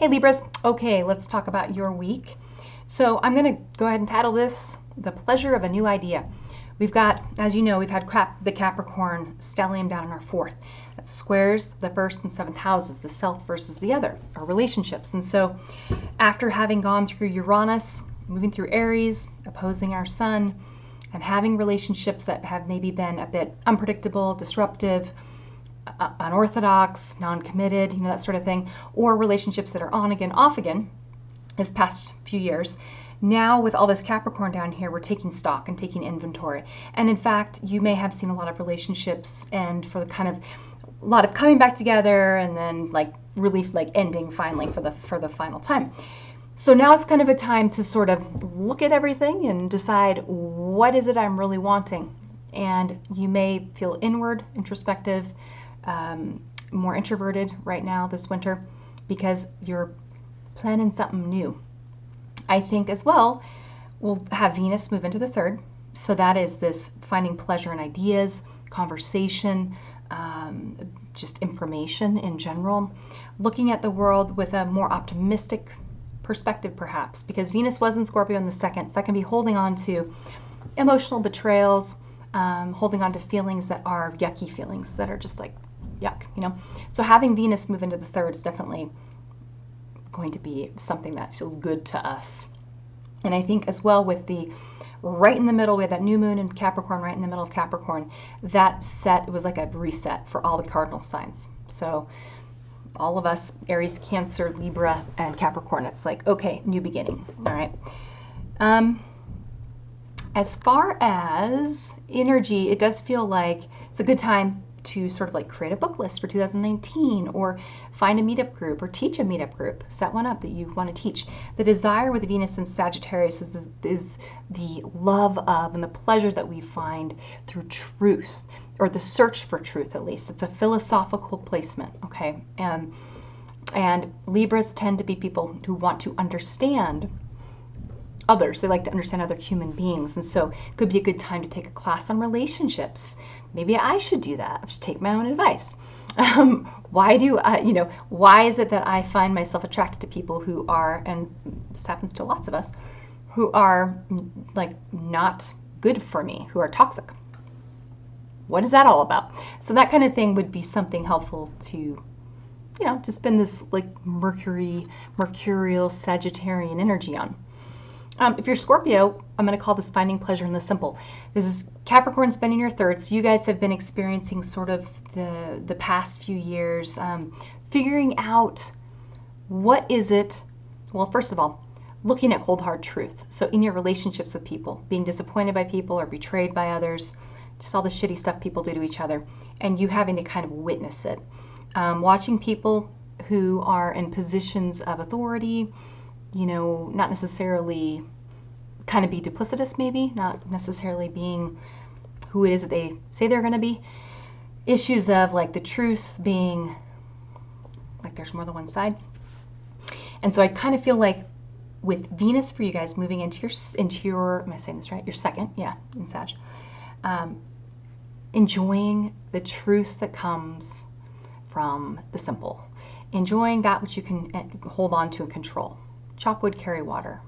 Hey Libras, okay, let's talk about your week. So I'm going to go ahead and title this The Pleasure of a New Idea. We've got, as you know, we've had the Capricorn stellium down in our fourth. That squares the first and seventh houses, the self versus the other, our relationships. And so after having gone through Uranus, moving through Aries, opposing our sun, and having relationships that have maybe been a bit unpredictable, disruptive, unorthodox, non-committed, that sort of thing, or relationships that are on again, off again this past few years. Now with all this Capricorn down here, we're taking stock and taking inventory. And in fact, you may have seen a lot of relationships and for kind of a lot of coming back together and then like relief, like ending finally for the final time. So now it's kind of a time to sort of look at everything and decide what is it I'm really wanting. And you may feel inward, introspective, more introverted right now this winter because you're planning something new. I think as well we'll have Venus move into the third, so that is this finding pleasure in ideas, conversation, just information in general, looking at the world with a more optimistic perspective perhaps, because Venus was in Scorpio in the second, so that can be holding on to emotional betrayals, holding on to feelings that are yucky feelings that are just like yuck, So having Venus move into the third is definitely going to be something that feels good to us. And I think as well with the right in the middle, we had that new moon in Capricorn, right in the middle of Capricorn, that set was like a reset for all the cardinal signs. So all of us, Aries, Cancer, Libra, and Capricorn, it's like, okay, new beginning, all right? As far as energy, it does feel like it's a good time to sort of like create a book list for 2019 or find a meetup group or teach a meetup group. Set one up that you want to teach. The desire with Venus and Sagittarius is the love of and the pleasure that we find through truth, or the search for truth at least. It's a philosophical placement, okay? And Libras tend to be people who want to understand others. They like to understand other human beings, and so it could be a good time to take a class on relationships. Maybe I should do that. I should take my own advice. Why is it that I find myself attracted to people who are, and this happens to lots of us, who are like not good for me, who are toxic? What is that all about? So that kind of thing would be something helpful to, to spend this like mercurial Sagittarian energy on. If you're Scorpio, I'm going to call this finding pleasure in the simple. This is Capricorn spending your third, so you guys have been experiencing sort of the past few years, figuring out what is it, well, first of all, looking at cold hard truth. So in your relationships with people, being disappointed by people or betrayed by others, just all the shitty stuff people do to each other, and you having to kind of witness it. Watching people who are in positions of authority, not necessarily kind of be duplicitous maybe, not necessarily being who it is that they say they're going to be. Issues of like the truth being like there's more than one side. And so I kind of feel like with Venus for you guys moving into your am I saying this right? Your second, yeah, in Sadge. Enjoying the truth that comes from the simple. Enjoying that which you can hold on to and control. Chop wood, carry water,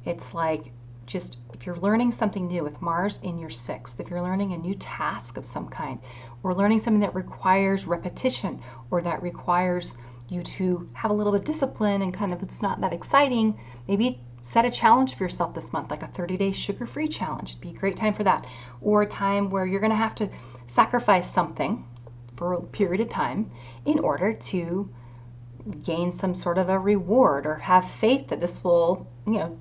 It's like just if you're learning something new with Mars in your sixth, if you're learning a new task of some kind, or learning something that requires repetition, or that requires you to have a little bit of discipline and kind of it's not that exciting, maybe set a challenge for yourself this month, like a 30-day sugar-free challenge. It'd be a great time for that. Or a time where you're going to have to sacrifice something for a period of time in order to gain some sort of a reward or have faith that this will,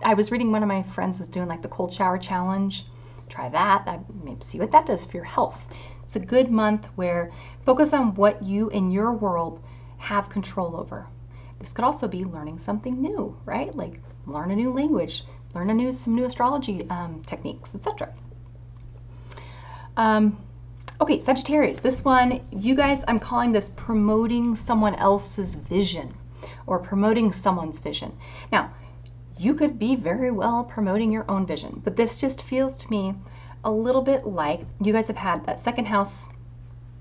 I was reading one of my friends is doing like the cold shower challenge. Try that. Maybe see what that does for your health. It's a good month where focus on what you in your world have control over. This could also be learning something new, right? Like learn a new language, learn some new astrology techniques, etc. Okay, Sagittarius, this one, you guys, I'm calling this promoting someone else's vision or promoting someone's vision. Now, you could be very well promoting your own vision, but this just feels to me a little bit like you guys have had that second house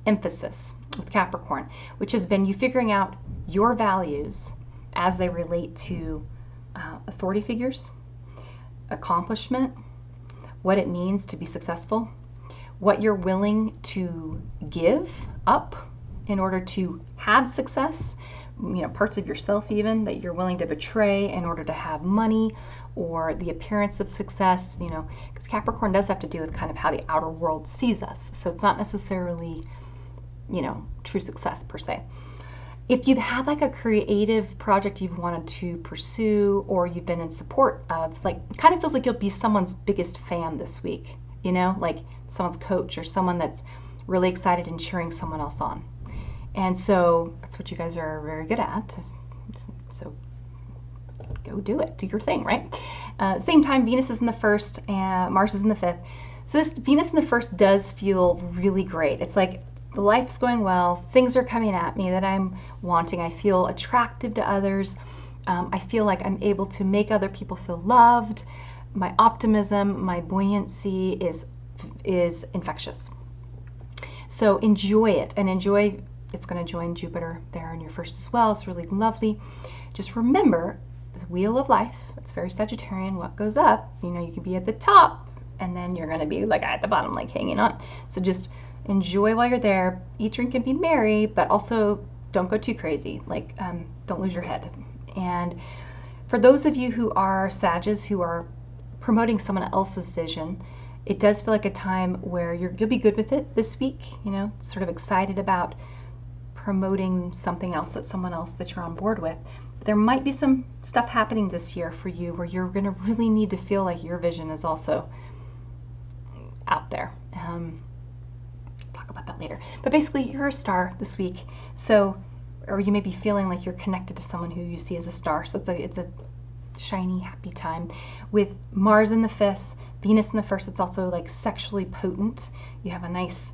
emphasis with Capricorn, which has been you figuring out your values as they relate to authority figures, accomplishment, what it means to be successful, what you're willing to give up in order to have success, parts of yourself even that you're willing to betray in order to have money or the appearance of success, because Capricorn does have to do with kind of how the outer world sees us. So it's not necessarily, true success per se. If you've had like a creative project you've wanted to pursue or you've been in support of, like, it kind of feels like you'll be someone's biggest fan this week, like someone's coach or someone that's really excited in cheering someone else on. And so that's what you guys are very good at. So go do it. Do your thing, right? Same time, Venus is in the first and Mars is in the fifth. So this Venus in the first does feel really great. It's like life's going well. Things are coming at me that I'm wanting. I feel attractive to others. I feel like I'm able to make other people feel loved. My optimism, my buoyancy is infectious. So enjoy it, and enjoy. It's going to join Jupiter there in your first as well. It's really lovely. Just remember the wheel of life. It's very Sagittarian. What goes up, you can be at the top, and then you're going to be like at the bottom, like hanging on. So just enjoy while you're there. Eat, drink, and be merry, but also don't go too crazy. Like, don't lose your head. And for those of you who are Sages, who are promoting someone else's vision, it does feel like a time where you'll be good with it this week. Sort of excited about promoting something else that someone else that you're on board with. But there might be some stuff happening this year for you where you're going to really need to feel like your vision is also out there. Talk about that later. But basically, you're a star this week. So, or you may be feeling like you're connected to someone who you see as a star. So it's a shiny, happy time. With Mars in the fifth, Venus in the first, it's also like sexually potent. You have a nice,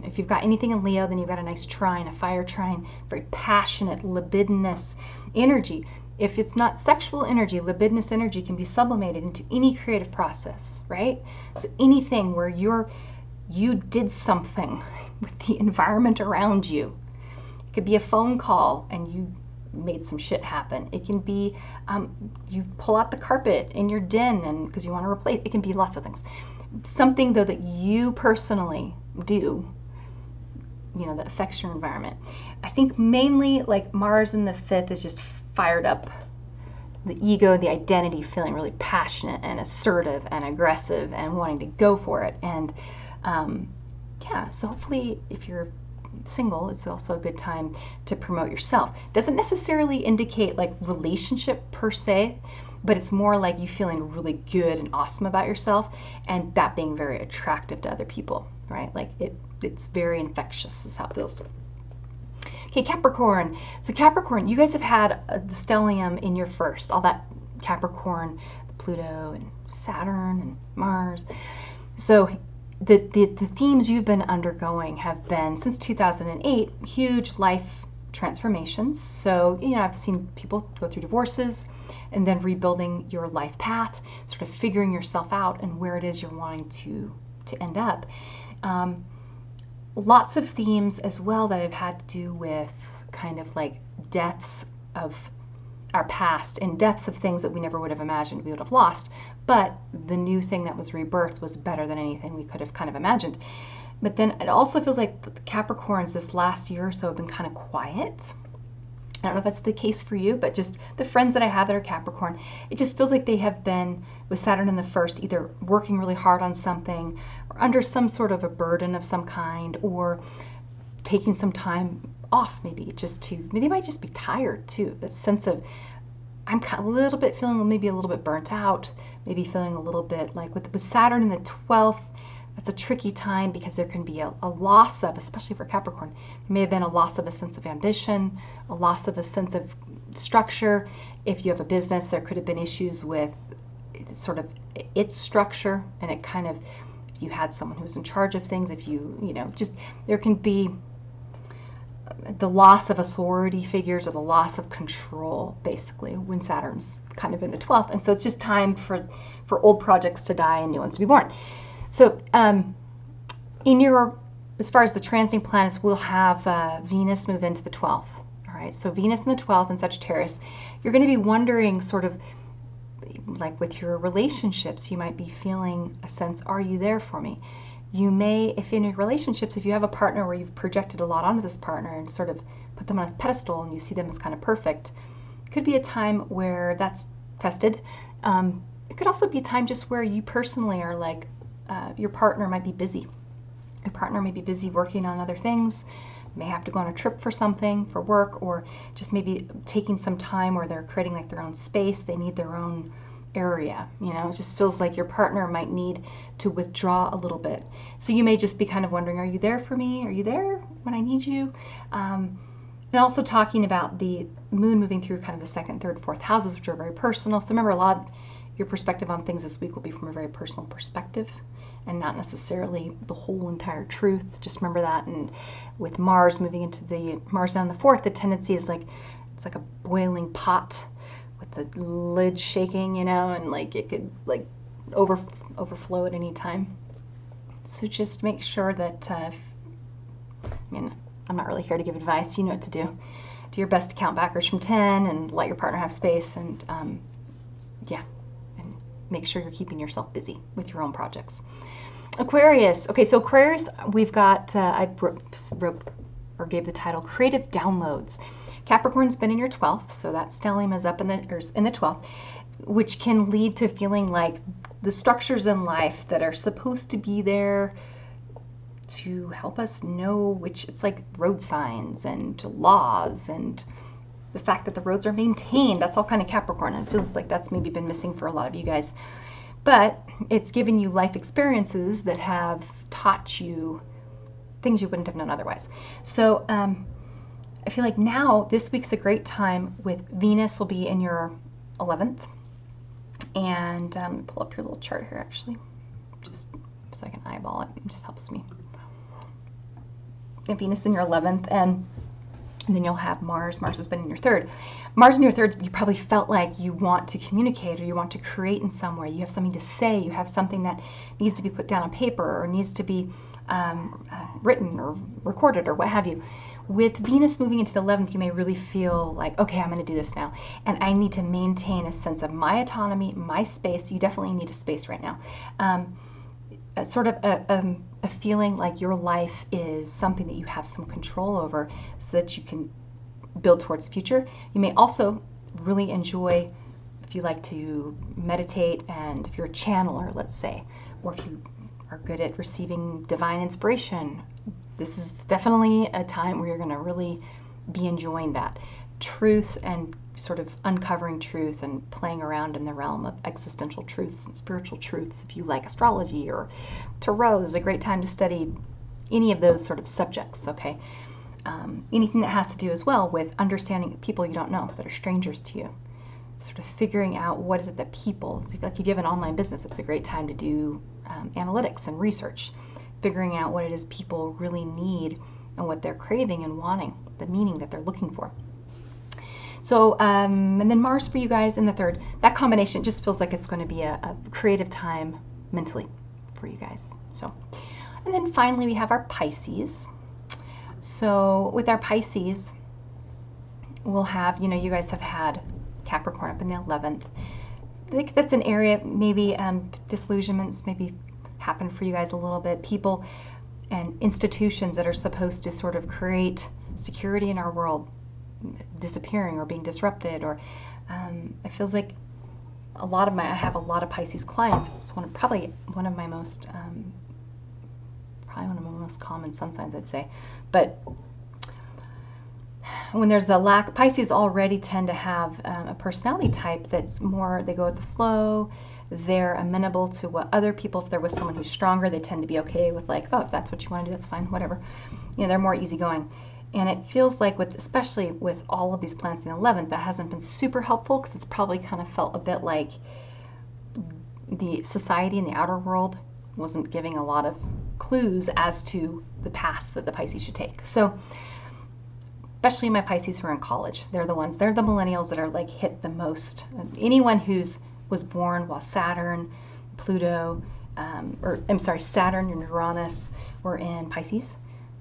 if you've got anything in Leo, then you've got a nice trine, a fire trine, very passionate, libidinous energy. If it's not sexual energy, libidinous energy can be sublimated into any creative process, right? So anything where you did something with the environment around you. It could be a phone call and you made some shit happen. It can be you pull out the carpet in your den and because you want to replace. It can be lots of things. Something though that you personally do, that affects your environment. I think mainly like Mars in the fifth is just fired up. The ego, the identity, feeling really passionate and assertive and aggressive and wanting to go for it. And so hopefully if you're single, it's also a good time to promote yourself. Doesn't necessarily indicate like relationship per se, but it's more like you feeling really good and awesome about yourself and that being very attractive to other people, right? Like it's very infectious is how it feels. Okay, Capricorn. So Capricorn, you guys have had the stellium in your first, all that Capricorn, Pluto and Saturn and Mars. So the themes you've been undergoing have been, since 2008, huge life transformations. So, I've seen people go through divorces and then rebuilding your life path, sort of figuring yourself out and where it is you're wanting to end up. Lots of themes as well that have had to do with kind of like deaths of our past and deaths of things that we never would have imagined we would have lost. But the new thing that was rebirthed was better than anything we could have kind of imagined. But then it also feels like the Capricorns this last year or so have been kind of quiet. I don't know if that's the case for you, but just the friends that I have that are Capricorn, it just feels like they have been, with Saturn in the first, either working really hard on something or under some sort of a burden of some kind, or taking some time off maybe they might just be tired too. That sense of, I'm kind of a little bit feeling maybe a little bit burnt out, maybe feeling a little bit like with Saturn in the 12th, that's a tricky time because there can be a loss of, especially for Capricorn, there may have been a loss of a sense of ambition, a loss of a sense of structure. If you have a business, there could have been issues with sort of its structure, and it kind of, if you had someone who was in charge of things, if just there can be the loss of authority figures or the loss of control, basically, when Saturn's kind of in the 12th. And so it's just time for old projects to die and new ones to be born. So as far as the transiting planets, we'll have Venus move into the 12th. All right, so Venus in the 12th in Sagittarius, you're going to be wondering sort of like with your relationships, you might be feeling a sense, are you there for me? You may, if in your relationships, if you have a partner where you've projected a lot onto this partner and sort of put them on a pedestal and you see them as kind of perfect, it could be a time where that's tested. It could also be a time just where you personally are like, your partner might be busy. Your partner may be busy working on other things, may have to go on a trip for something, for work, or just maybe taking some time where they're creating like their own space, they need their own area, you know, it just feels like your partner might need to withdraw a little bit. So you may just be kind of wondering, are you there for me? Are you there when I need you? And also talking about the moon moving through kind of the second, third, fourth houses, which are very personal. So remember, a lot of your perspective on things this week will be from a very personal perspective and not necessarily the whole entire truth. Just remember that. And with Mars moving into the Mars down the fourth, the tendency is like, it's like a boiling pot with the lid shaking, you know, and like it could like overflow at any time. So just make sure that, I mean, I'm not really here to give advice, you know what to do. Do your best to count backwards from 10 and let your partner have space, and yeah, and make sure you're keeping yourself busy with your own projects. Aquarius. Okay, so Aquarius, we've got, I wrote or gave the title Creative Downloads. Capricorn's been in your 12th, so that stellium is up in the 12th, which can lead to feeling like the structures in life that are supposed to be there to help us know which, it's like road signs and laws and the fact that the roads are maintained. That's all kind of Capricorn. It feels like that's maybe been missing for a lot of you guys. But it's given you life experiences that have taught you things you wouldn't have known otherwise. So I feel like now this week's a great time with Venus will be in your 11th. And pull up your little chart here actually, just so I can eyeball it. It just helps me. And Venus in your 11th, and then you'll have Mars. Mars has been in your 3rd. Mars in your 3rd, you probably felt like you want to communicate or you want to create in some way. You have something to say. You have something that needs to be put down on paper or needs to be written or recorded or what have you. With Venus moving into the 11th, you may really feel like, okay, I'm going to do this now. And I need to maintain a sense of my autonomy, my space. You definitely need a space right now. Sort of a feeling like your life is something that you have some control over so that you can build towards the future. You may also really enjoy, if you like to meditate, and if you're a channeler, let's say, or if you are good at receiving divine inspiration, this is definitely a time where you're going to really be enjoying that truth and sort of uncovering truth and playing around in the realm of existential truths and spiritual truths. If you like astrology or tarot, is a great time to study any of those sort of subjects, okay? Anything that has to do as well with understanding people you don't know that are strangers to you. Sort of figuring out what is it that people, like if you have an online business, it's a great time to do analytics and research, figuring out what it is people really need and what they're craving and wanting, the meaning that they're looking for. So, and then Mars for you guys in the 3rd, that combination just feels like it's going to be a creative time mentally for you guys. So, and then finally we have our Pisces. So with our Pisces, we'll have, you know, you guys have had Capricorn up in the 11th. I think that's an area, maybe disillusionments maybe happen for you guys a little bit. People and institutions that are supposed to sort of create security in our world disappearing or being disrupted, or it feels like I have a lot of Pisces clients. It's probably one of my most common sun signs, I'd say. But when there's a lack, Pisces already tend to have a personality type that's more, they go with the flow. They're amenable to what other people, if they're with someone who's stronger, they tend to be okay with like, oh, if that's what you want to do, that's fine, whatever. You know, they're more easygoing. And it feels like especially with all of these planets in the 11th, that hasn't been super helpful because it's probably kind of felt a bit like the society in the outer world wasn't giving a lot of clues as to the path that the Pisces should take. So, especially my Pisces who are in college, they're the millennials that are like hit the most. Anyone was born while Saturn, Pluto, Saturn and Uranus were in Pisces.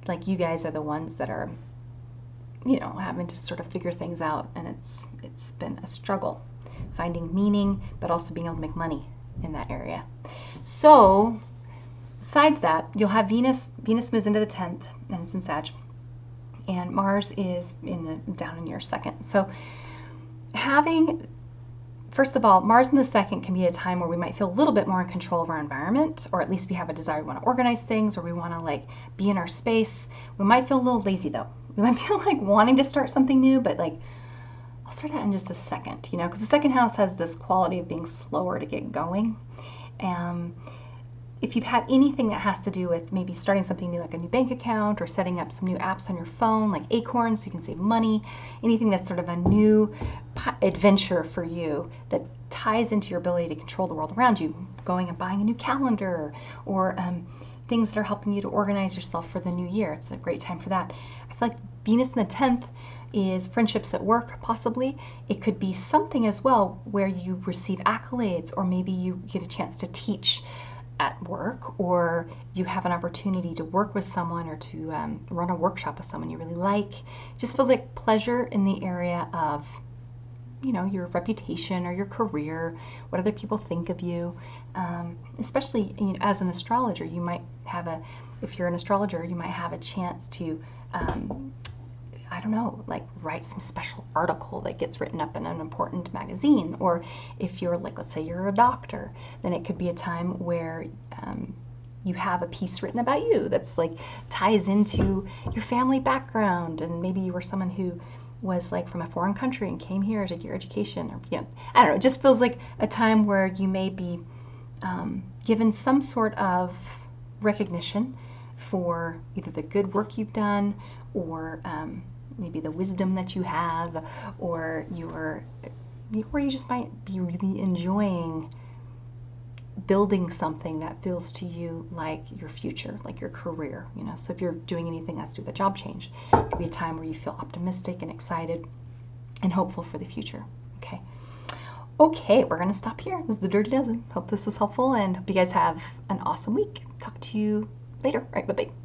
Like you guys are the ones that are having to sort of figure things out, and it's been a struggle finding meaning, but also being able to make money in that area. So besides that, you'll have Venus moves into the 10th, and it's in Sadge, and Mars is down in your second. So first of all, Mars in the second can be a time where we might feel a little bit more in control of our environment, or at least we have a desire, we want to organize things, or we want to be in our space. We might feel a little lazy though. We might feel like wanting to start something new, but I'll start that in just a second, because the second house has this quality of being slower to get going. If you've had anything that has to do with maybe starting something new, like a new bank account or setting up some new apps on your phone, like Acorn, so you can save money, anything that's sort of a new adventure for you that ties into your ability to control the world around you, going and buying a new calendar or things that are helping you to organize yourself for the new year. It's a great time for that. I feel like Venus in the 10th is friendships at work, possibly. It could be something as well where you receive accolades, or maybe you get a chance to teach at work, or you have an opportunity to work with someone or to run a workshop with someone you really like. It just feels like pleasure in the area of your reputation or your career, what other people think of you. Especially as an astrologer, you might have if you're an astrologer, you might have a chance to write some special article that gets written up in an important magazine. Or if you're let's say you're a doctor, then it could be a time where you have a piece written about you that's ties into your family background, and maybe you were someone who was from a foreign country and came here to get your education, or I don't know, it just feels like a time where you may be given some sort of recognition for either the good work you've done, or maybe the wisdom that you have, or you just might be really enjoying building something that feels to you like your future, like your career. So if you're doing anything that's to do with a job change, it could be a time where you feel optimistic and excited and hopeful for the future. Okay, we're going to stop here. This is the Dirty Dozen. Hope this is helpful, and hope you guys have an awesome week. Talk to you later. All right, bye-bye.